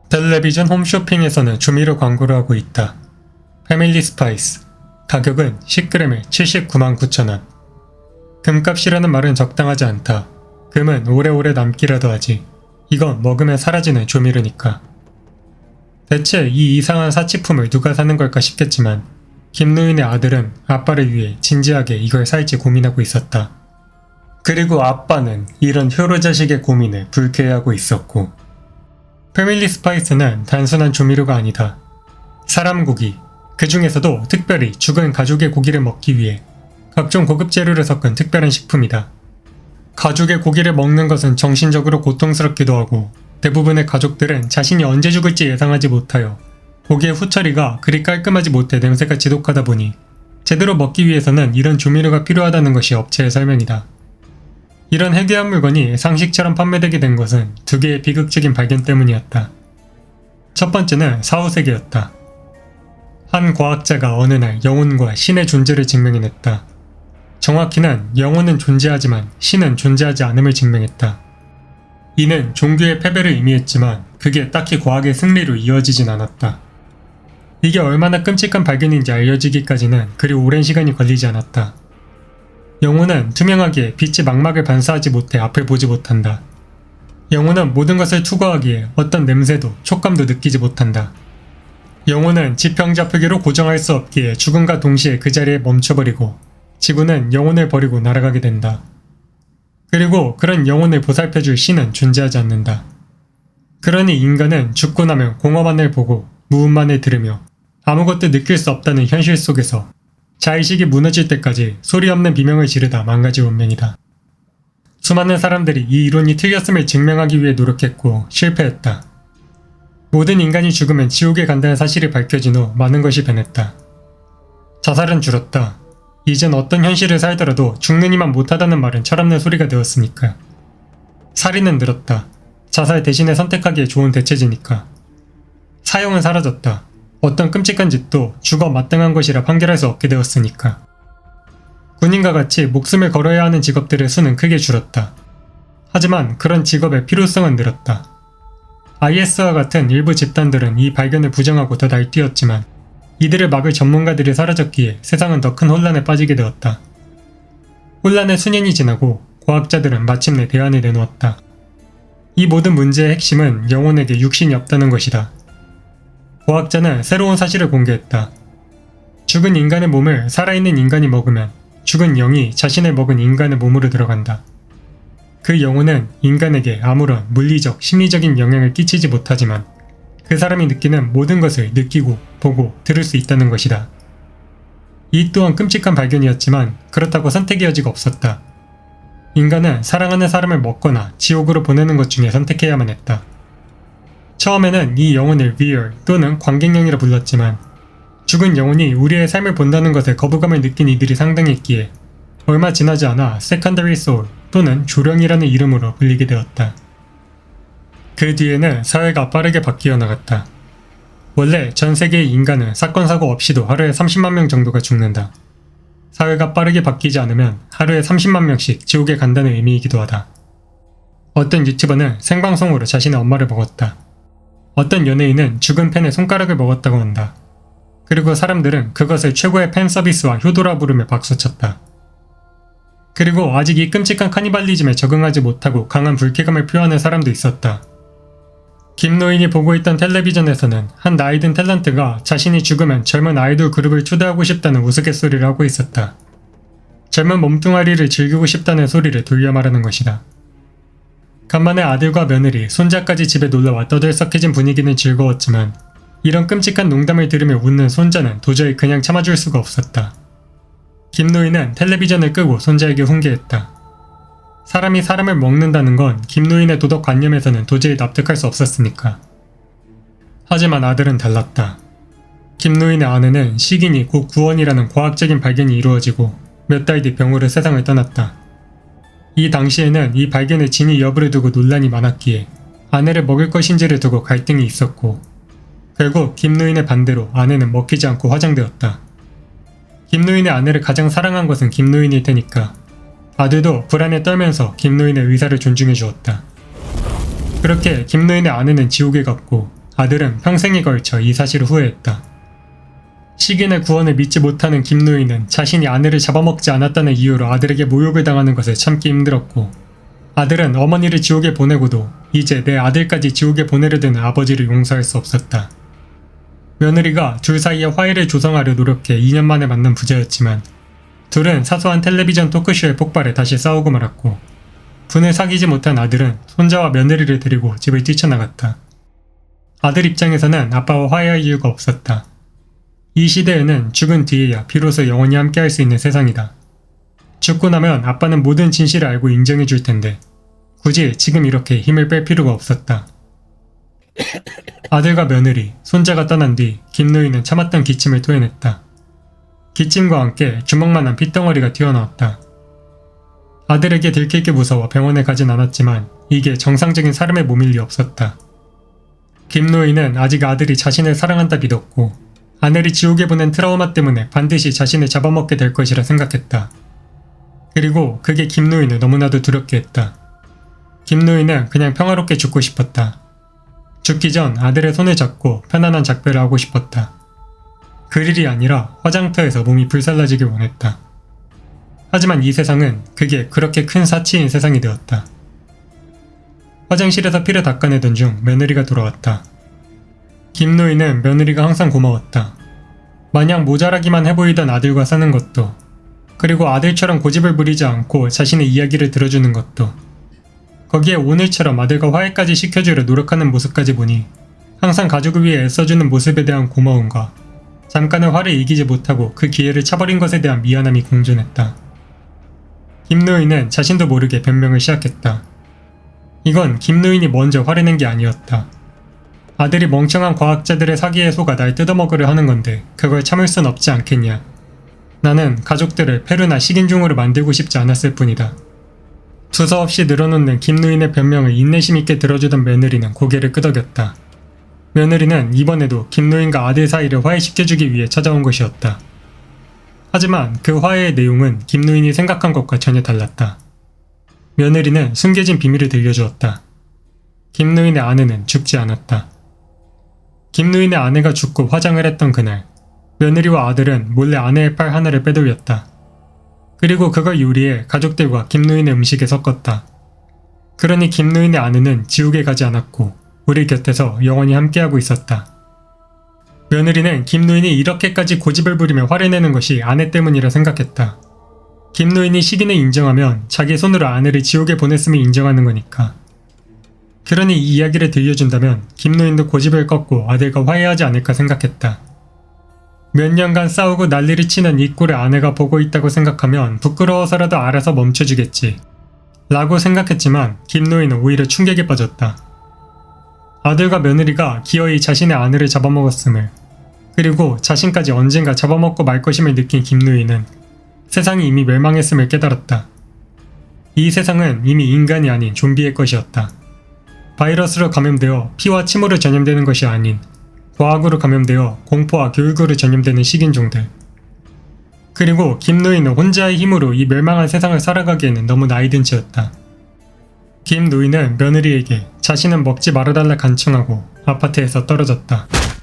텔레비전 홈쇼핑에서는 조미료 광고를 하고 있다. 패밀리 스파이스. 가격은 10g에 79만 9천원. 금값이라는 말은 적당하지 않다. 금은 오래오래 남기라도 하지. 이건 먹으면 사라지는 조미료니까. 대체 이 이상한 사치품을 누가 사는 걸까 싶겠지만 김노인의 아들은 아빠를 위해 진지하게 이걸 살지 고민하고 있었다. 그리고 아빠는 이런 효로자식의 고민을 불쾌해하고 있었고, 패밀리 스파이스는 단순한 조미료가 아니다. 사람 고기, 그 중에서도 특별히 죽은 가족의 고기를 먹기 위해 각종 고급 재료를 섞은 특별한 식품이다. 가족의 고기를 먹는 것은 정신적으로 고통스럽기도 하고 대부분의 가족들은 자신이 언제 죽을지 예상하지 못하여 고기의 후처리가 그리 깔끔하지 못해 냄새가 지독하다 보니 제대로 먹기 위해서는 이런 조미료가 필요하다는 것이 업체의 설명이다. 이런 해괴한 물건이 상식처럼 판매되게 된 것은 두 개의 비극적인 발견 때문이었다. 첫 번째는 4, 5세기였다. 한 과학자가 어느 날 영혼과 신의 존재를 증명해냈다. 정확히는 영혼은 존재하지만 신은 존재하지 않음을 증명했다. 이는 종교의 패배를 의미했지만 그게 딱히 과학의 승리로 이어지진 않았다. 이게 얼마나 끔찍한 발견인지 알려지기까지는 그리 오랜 시간이 걸리지 않았다. 영혼은 투명하기에 빛이 망막을 반사하지 못해 앞을 보지 못한다. 영혼은 모든 것을 투과하기에 어떤 냄새도 촉감도 느끼지 못한다. 영혼은 지평좌표기로 고정할 수 없기에 죽음과 동시에 그 자리에 멈춰버리고 지구는 영혼을 버리고 날아가게 된다. 그리고 그런 영혼을 보살펴줄 신은 존재하지 않는다. 그러니 인간은 죽고 나면 공허만을 보고 무음만을 들으며 아무것도 느낄 수 없다는 현실 속에서 자의식이 무너질 때까지 소리 없는 비명을 지르다 망가질 운명이다. 수많은 사람들이 이 이론이 틀렸음을 증명하기 위해 노력했고 실패했다. 모든 인간이 죽으면 지옥에 간다는 사실이 밝혀진 후 많은 것이 변했다. 자살은 줄었다. 이젠 어떤 현실을 살더라도 죽는 이만 못하다는 말은 철없는 소리가 되었으니까. 살인은 늘었다. 자살 대신에 선택하기에 좋은 대체지니까. 사형은 사라졌다. 어떤 끔찍한 짓도 죽어 마땅한 것이라 판결할 수 없게 되었으니까. 군인과 같이 목숨을 걸어야 하는 직업들의 수는 크게 줄었다. 하지만 그런 직업의 필요성은 늘었다. IS와 같은 일부 집단들은 이 발견을 부정하고 더 날뛰었지만 이들을 막을 전문가들이 사라졌기에 세상은 더 큰 혼란에 빠지게 되었다. 혼란의 수년이 지나고 과학자들은 마침내 대안을 내놓았다. 이 모든 문제의 핵심은 영혼에게 육신이 없다는 것이다. 과학자는 새로운 사실을 공개했다. 죽은 인간의 몸을 살아있는 인간이 먹으면 죽은 영이 자신을 먹은 인간의 몸으로 들어간다. 그 영혼은 인간에게 아무런 물리적, 심리적인 영향을 끼치지 못하지만 그 사람이 느끼는 모든 것을 느끼고 보고 들을 수 있다는 것이다. 이 또한 끔찍한 발견이었지만 그렇다고 선택의 여지가 없었다. 인간은 사랑하는 사람을 먹거나 지옥으로 보내는 것 중에 선택해야만 했다. 처음에는 이 영혼을 Viewer 또는 관객령이라 불렀지만 죽은 영혼이 우리의 삶을 본다는 것에 거부감을 느낀 이들이 상당했기에 얼마 지나지 않아 Secondary Soul 또는 조령이라는 이름으로 불리게 되었다. 그 뒤에는 사회가 빠르게 바뀌어 나갔다. 원래 전 세계의 인간은 사건 사고 없이도 하루에 30만 명 정도가 죽는다. 사회가 빠르게 바뀌지 않으면 하루에 30만 명씩 지옥에 간다는 의미이기도 하다. 어떤 유튜버는 생방송으로 자신의 엄마를 먹었다. 어떤 연예인은 죽은 팬의 손가락을 먹었다고 한다. 그리고 사람들은 그것을 최고의 팬 서비스와 효도라 부르며 박수쳤다. 그리고 아직 이 끔찍한 카니발리즘에 적응하지 못하고 강한 불쾌감을 표하는 사람도 있었다. 김노인이 보고 있던 텔레비전에서는 한 나이든 탤런트가 자신이 죽으면 젊은 아이돌 그룹을 초대하고 싶다는 우스갯소리를 하고 있었다. 젊은 몸뚱아리를 즐기고 싶다는 소리를 돌려 말하는 것이다. 간만에 아들과 며느리, 손자까지 집에 놀러와 떠들썩해진 분위기는 즐거웠지만 이런 끔찍한 농담을 들으며 웃는 손자는 도저히 그냥 참아줄 수가 없었다. 김노인은 텔레비전을 끄고 손자에게 훈계했다. 사람이 사람을 먹는다는 건 김노인의 도덕관념에서는 도저히 납득할 수 없었으니까. 하지만 아들은 달랐다. 김노인의 아내는 식인이 곧 구원이라는 과학적인 발견이 이루어지고 몇 달 뒤 병으로 세상을 떠났다. 이 당시에는 이 발견의 진위 여부를 두고 논란이 많았기에 아내를 먹을 것인지를 두고 갈등이 있었고 결국 김노인의 반대로 아내는 먹히지 않고 화장되었다. 김노인의 아내를 가장 사랑한 것은 김노인일 테니까 아들도 불안에 떨면서 김노인의 의사를 존중해 주었다. 그렇게 김노인의 아내는 지옥에 갔고 아들은 평생에 걸쳐 이 사실을 후회했다. 시긴의 구원을 믿지 못하는 김노인은 자신이 아내를 잡아먹지 않았다는 이유로 아들에게 모욕을 당하는 것을 참기 힘들었고, 아들은 어머니를 지옥에 보내고도 이제 내 아들까지 지옥에 보내려 드는 아버지를 용서할 수 없었다. 며느리가 둘 사이에 화해를 조성하려 노력해 2년 만에 만난 부자였지만 둘은 사소한 텔레비전 토크쇼의 폭발에 다시 싸우고 말았고, 분을 사귀지 못한 아들은 손자와 며느리를 데리고 집을 뛰쳐나갔다. 아들 입장에서는 아빠와 화해할 이유가 없었다. 이 시대에는 죽은 뒤에야 비로소 영원히 함께할 수 있는 세상이다. 죽고 나면 아빠는 모든 진실을 알고 인정해 줄 텐데 굳이 지금 이렇게 힘을 뺄 필요가 없었다. 아들과 며느리, 손자가 떠난 뒤 김노인은 참았던 기침을 토해냈다. 기침과 함께 주먹만한 핏덩어리가 튀어나왔다. 아들에게 들킬 게 무서워 병원에 가진 않았지만 이게 정상적인 사람의 몸일 리 없었다. 김노인은 아직 아들이 자신을 사랑한다 믿었고, 아내를 지옥에 보낸 트라우마 때문에 반드시 자신을 잡아먹게 될 것이라 생각했다. 그리고 그게 김노인을 너무나도 두렵게 했다. 김노인은 그냥 평화롭게 죽고 싶었다. 죽기 전 아들의 손을 잡고 편안한 작별을 하고 싶었다. 그릴이 아니라 화장터에서 몸이 불살라지길 원했다. 하지만 이 세상은 그게 그렇게 큰 사치인 세상이 되었다. 화장실에서 피를 닦아내던 중 며느리가 돌아왔다. 김노인은 며느리가 항상 고마웠다. 마냥 모자라기만 해보이던 아들과 사는 것도, 그리고 아들처럼 고집을 부리지 않고 자신의 이야기를 들어주는 것도, 거기에 오늘처럼 아들과 화해까지 시켜주려 노력하는 모습까지 보니 항상 가족을 위해 애써주는 모습에 대한 고마움과 잠깐의 화를 이기지 못하고 그 기회를 차버린 것에 대한 미안함이 공존했다. 김노인은 자신도 모르게 변명을 시작했다. 이건 김노인이 먼저 화를 낸 게 아니었다. 아들이 멍청한 과학자들의 사기에 속아 날 뜯어먹으려 하는 건데 그걸 참을 순 없지 않겠냐. 나는 가족들을 페루나 식인종으로 만들고 싶지 않았을 뿐이다. 두서없이 늘어놓는 김노인의 변명을 인내심 있게 들어주던 며느리는 고개를 끄덕였다. 며느리는 이번에도 김노인과 아들 사이를 화해시켜주기 위해 찾아온 것이었다. 하지만 그 화해의 내용은 김노인이 생각한 것과 전혀 달랐다. 며느리는 숨겨진 비밀을 들려주었다. 김노인의 아내는 죽지 않았다. 김노인의 아내가 죽고 화장을 했던 그날, 며느리와 아들은 몰래 아내의 팔 하나를 빼돌렸다. 그리고 그걸 요리해 가족들과 김노인의 음식에 섞었다. 그러니 김노인의 아내는 지옥에 가지 않았고 우리 곁에서 영원히 함께하고 있었다. 며느리는 김노인이 이렇게까지 고집을 부리며 화를 내는 것이 아내 때문이라 생각했다. 김노인이 시긴을 인정하면 자기 손으로 아내를 지옥에 보냈음을 인정하는 거니까. 그러니 이 이야기를 들려준다면 김노인도 고집을 꺾고 아들과 화해하지 않을까 생각했다. 몇 년간 싸우고 난리를 치는 이 꼴을 아내가 보고 있다고 생각하면 부끄러워서라도 알아서 멈춰주겠지 라고 생각했지만 김노인은 오히려 충격에 빠졌다. 아들과 며느리가 기어이 자신의 아내를 잡아먹었음을, 그리고 자신까지 언젠가 잡아먹고 말 것임을 느낀 김노인은 세상이 이미 멸망했음을 깨달았다. 이 세상은 이미 인간이 아닌 좀비의 것이었다. 바이러스로 감염되어 피와 침으로 전염되는 것이 아닌 과학으로 감염되어 공포와 교육으로 전염되는 식인종들. 그리고 김노인은 혼자의 힘으로 이 멸망한 세상을 살아가기에는 너무 나이든 채였다. 김노인은 며느리에게 자신은 먹지 말아달라 간청하고 아파트에서 떨어졌다.